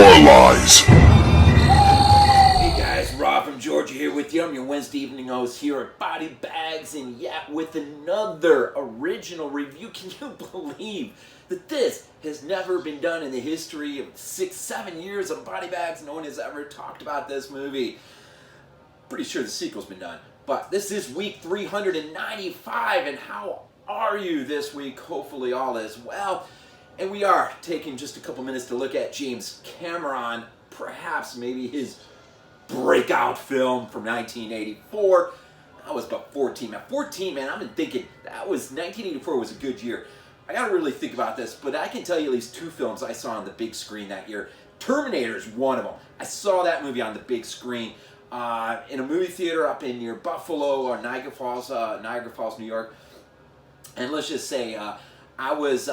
Horror Lies. Hey guys, Rob from Georgia here with you. I'm your Wednesday evening host here at BodyBags, and with another original review. Can you believe that this has never been done in the history of 6-7 years of BodyBags? No one has ever talked about this movie. Pretty sure the sequel's been done, but this is week 395, and how are you this week? Hopefully all is well. And we are taking just a couple minutes to look at James Cameron, perhaps maybe his breakout film from 1984. I was about 14. At 14, man, I've been thinking, 1984 was a good year. I gotta really think about this, but I can tell you at least two films I saw on the big screen that year. Terminator is one of them. I saw that movie on the big screen in a movie theater up in near Buffalo or Niagara Falls, New York. And let's just say, I was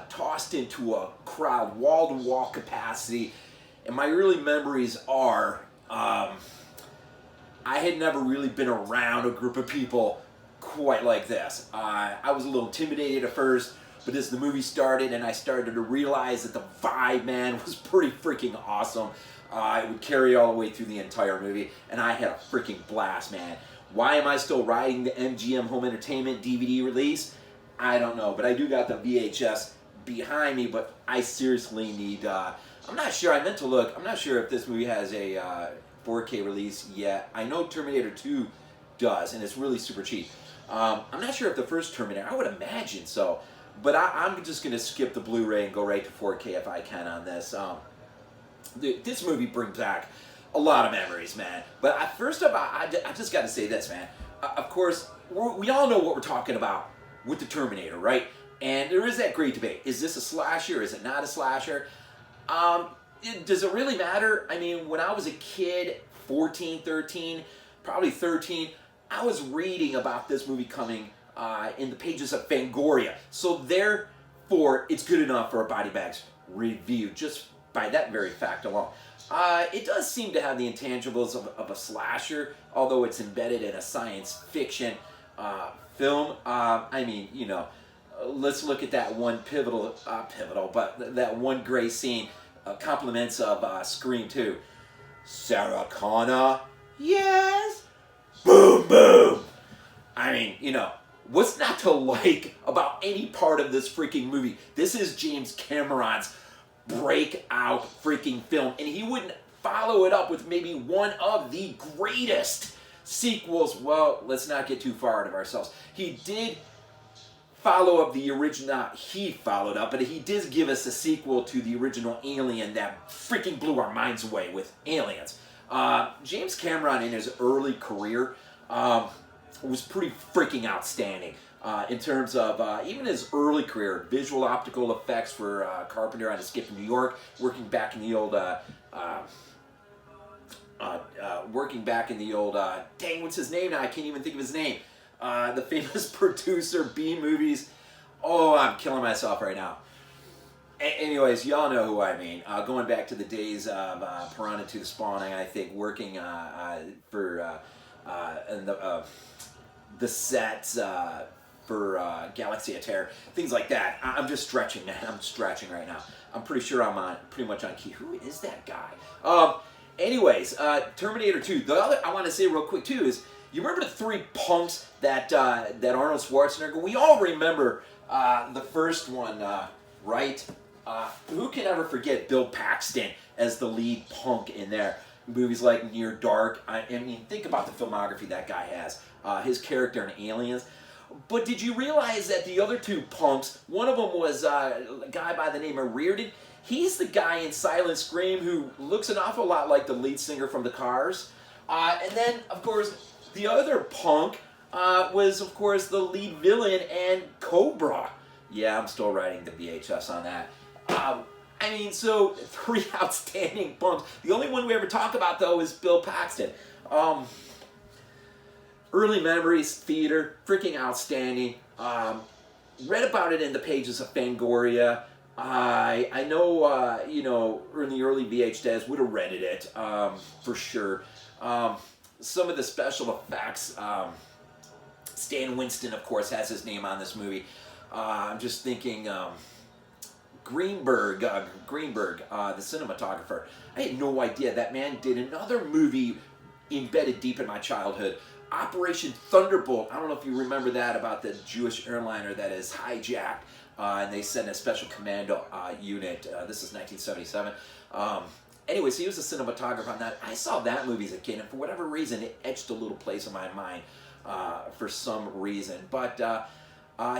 tossed into a crowd, wall-to-wall capacity, and my early memories are I had never really been around a group of people quite like this. I was a little intimidated at first, but as the movie started and I started to realize that the vibe, man, was pretty freaking awesome, it would carry all the way through the entire movie, and I had a freaking blast, man. Why am I still riding the MGM Home Entertainment DVD release? I don't know, but I do got the VHS behind me, but I seriously need, I'm not sure, I meant to look, I'm not sure if this movie has a 4K release yet. I know Terminator 2 does, and it's really super cheap. I'm not sure if the first Terminator, I would imagine so, but I'm just going to skip the Blu-ray and go right to 4K if I can on this. This movie brings back a lot of memories, man. But first up, I just got to say this, man. Of course, we all know what we're talking about with the Terminator, right? And there is that great debate. Is this a slasher? Is it not a slasher? Does it really matter? I mean, when I was a kid, 14, 13, probably 13, I was reading about this movie coming in the pages of Fangoria. So therefore, it's good enough for a BodyBags review, just by that very fact alone. It does seem to have the intangibles of a slasher, although it's embedded in a science fiction film. I mean, you know, let's look at that one but that one great scene, compliments of Scream 2. Sarah Connor, yes, boom, boom. I mean, you know, what's not to like about any part of this freaking movie? This is James Cameron's breakout freaking film, and he wouldn't follow it up with maybe one of the greatest sequels. Well, let's not get too far out of ourselves. He did follow up the original, but he did give us a sequel to the original Alien that freaking blew our minds away with Aliens. James Cameron in his early career was pretty freaking outstanding in terms of even his early career, visual optical effects for Carpenter on Escape from New York, working back in the old dang, what's his name now? I can't even think of his name. The famous producer, Biehn movies. Oh, I'm killing myself right now. Anyways, y'all know who I mean. Going back to the days of Piranha to the Spawning, I think working for the sets for Galaxy of Terror, things like that. I'm just stretching, man. I'm stretching right now. I'm pretty sure I'm pretty much on key. Who is that guy? Anyways, Terminator 2. The other I want to say real quick too is, you remember the three punks that Arnold Schwarzenegger? We all remember the first one, right? Who can ever forget Bill Paxton as the lead punk in there? Movies like Near Dark. I mean, think about the filmography that guy has. His character in Aliens. But did you realize that the other two punks, one of them was a guy by the name of Reardon? He's the guy in Silent Scream who looks an awful lot like the lead singer from the Cars. And then, of course, the other punk was, of course, the lead villain and Cobra. Yeah, I'm still writing the VHS on that. I mean, so three outstanding punks. The only one we ever talk about, though, is Bill Paxton. Early memories, theater, freaking outstanding. Read about it in the pages of Fangoria. I know, you know, in the early VHS would have rented it, for sure. Some of the special effects, Stan Winston, of course, has his name on this movie. I'm just thinking, Greenberg, the cinematographer. I had no idea that man did another movie embedded deep in my childhood, Operation Thunderbolt. I don't know if you remember that, about the Jewish airliner that is hijacked, and they send a special commando unit. This is 1977. Anyways, he was a cinematographer on that. I saw that movie as a kid, and for whatever reason, it etched a little place in my mind for some reason. But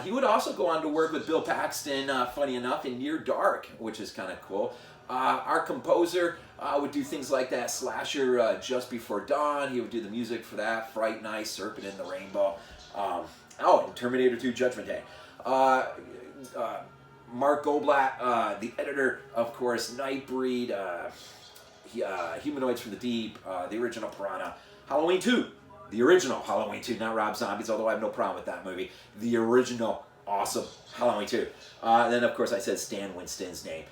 he would also go on to work with Bill Paxton, funny enough, in Near Dark, which is kind of cool. Our composer would do things like that slasher Just Before Dawn. He would do the music for that, Fright Night, Serpent in the Rainbow. And Terminator 2 Judgment Day. Mark Goldblatt, the editor, of course, Nightbreed, Humanoids from the Deep, the original Piranha, Halloween 2, the original Halloween 2, not Rob Zombie's, although I have no problem with that movie. The original, awesome Halloween 2. Then, of course, I said Stan Winston's name.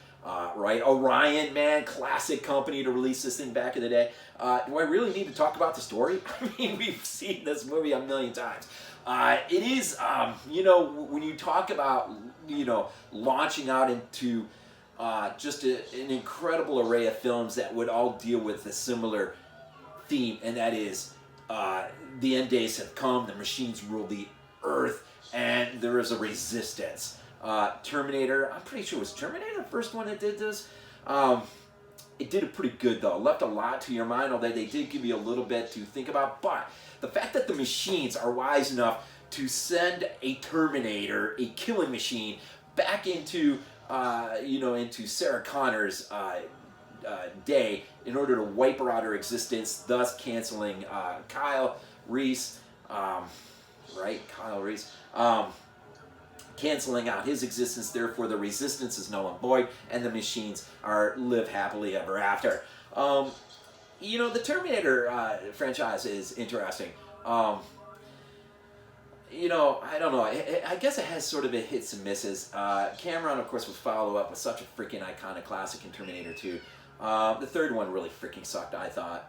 Right, Orion, man, classic company to release this thing back in the day. Do I really need to talk about the story? I mean, we've seen this movie a million times. It is, when you talk about, launching out into just an incredible array of films that would all deal with a similar theme, and that is the end days have come, the machines rule the earth, and there is a resistance. Terminator, I'm pretty sure it was Terminator the first one that did this. It did it pretty good though. It left a lot to your mind, although they did give you a little bit to think about. But the fact that the machines are wise enough to send a Terminator, a killing machine, back into into Sarah Connor's day in order to wipe her out of her existence, thus canceling Kyle Reese, Kyle Reese. Canceling out his existence, therefore the resistance is null and void, and the machines live happily ever after. The Terminator franchise is interesting. I don't know. I guess it has sort of a hits and misses. Cameron, of course, would follow up with such a freaking iconic classic in Terminator 2. The third one really freaking sucked, I thought.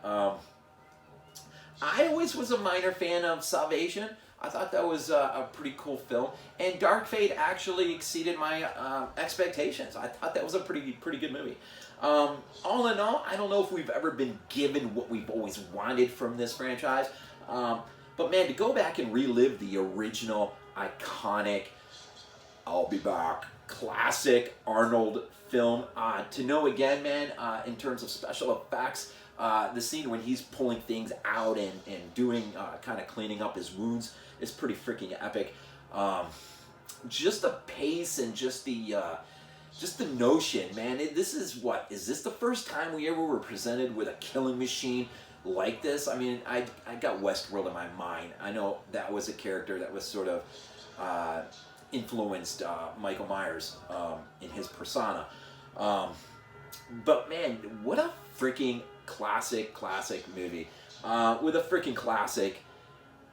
I always was a minor fan of Salvation. I thought that was a pretty cool film, and Dark Fate actually exceeded my expectations. I thought that was a pretty good movie. All in all, I don't know if we've ever been given what we've always wanted from this franchise, but man, to go back and relive the original, iconic, I'll be back, classic Arnold film, to know again, man, in terms of special effects, the scene when he's pulling things out and doing kind of cleaning up his wounds is pretty freaking epic. Just the pace and just the notion, man. Is this the first time we ever were presented with a killing machine like this? I mean, I got Westworld in my mind. I know that was a character that was sort of influenced Michael Myers in his persona. But man, what a freaking classic movie with a freaking classic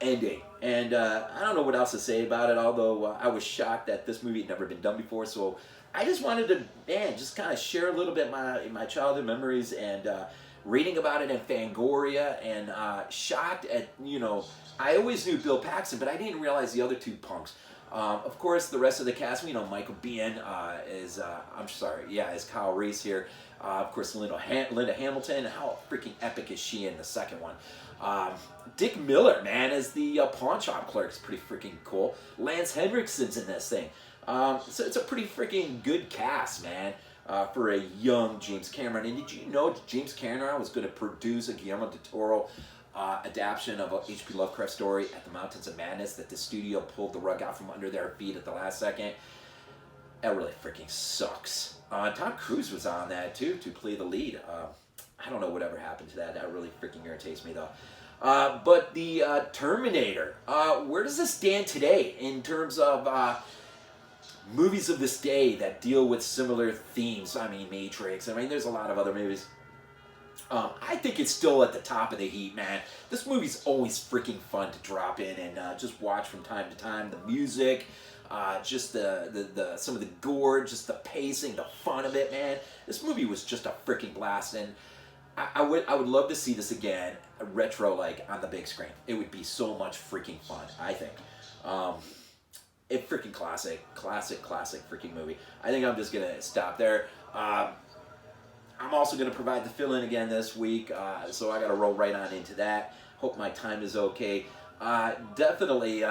ending. And I don't know what else to say about it, although I was shocked that this movie had never been done before. So I just wanted to, just kind of share a little bit my childhood memories and reading about it in Fangoria, and shocked at, I always knew Bill Paxton, but I didn't realize the other two punks. Of course, the rest of the cast, Michael Biehn is Kyle Reese here. Of course, Linda Hamilton. How freaking epic is she in the second one? Dick Miller, man, as the pawn shop clerk, is pretty freaking cool. Lance Henriksen's in this thing. So it's a pretty freaking good cast, man, for a young James Cameron. And did you know James Cameron was going to produce a Guillermo del Toro adaptation of a H.P. Lovecraft story, At the Mountains of Madness, that the studio pulled the rug out from under their feet at the last second? That really freaking sucks. Tom Cruise was on that too, to play the lead. I don't know whatever happened to that. That really freaking irritates me though. But the Terminator, where does this stand today in terms of movies of this day that deal with similar themes? I mean, Matrix. I mean, there's a lot of other movies. I think it's still at the top of the heap, man. This movie's always freaking fun to drop in and just watch from time to time. The music, just the some of the gore, just the pacing, the fun of it, man. This movie was just a freaking blast, and I would love to see this again, retro, like on the big screen. It would be so much freaking fun, I think. a freaking classic freaking movie. I think I'm just gonna stop there. I'm also gonna provide the fill-in again this week, so I gotta roll right on into that. Hope my time is okay. Definitely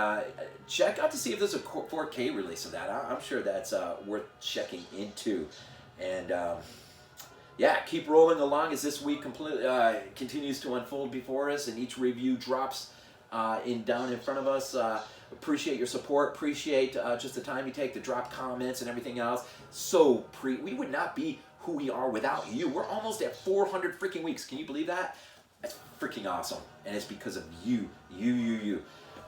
check out to see if there's a 4K release of that. I'm sure that's worth checking into. And yeah, keep rolling along as this week continues to unfold before us, and each review drops down in front of us. Appreciate your support. Appreciate just the time you take to drop comments and everything else. We would not be who we are without you. We're almost at 400 freaking weeks. Can you believe that? That's freaking awesome, and it's because of you.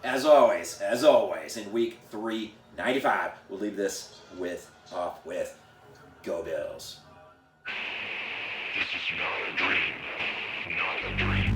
As always, in week 395, we'll leave this off with Go Bills. This is not a dream. Not a dream.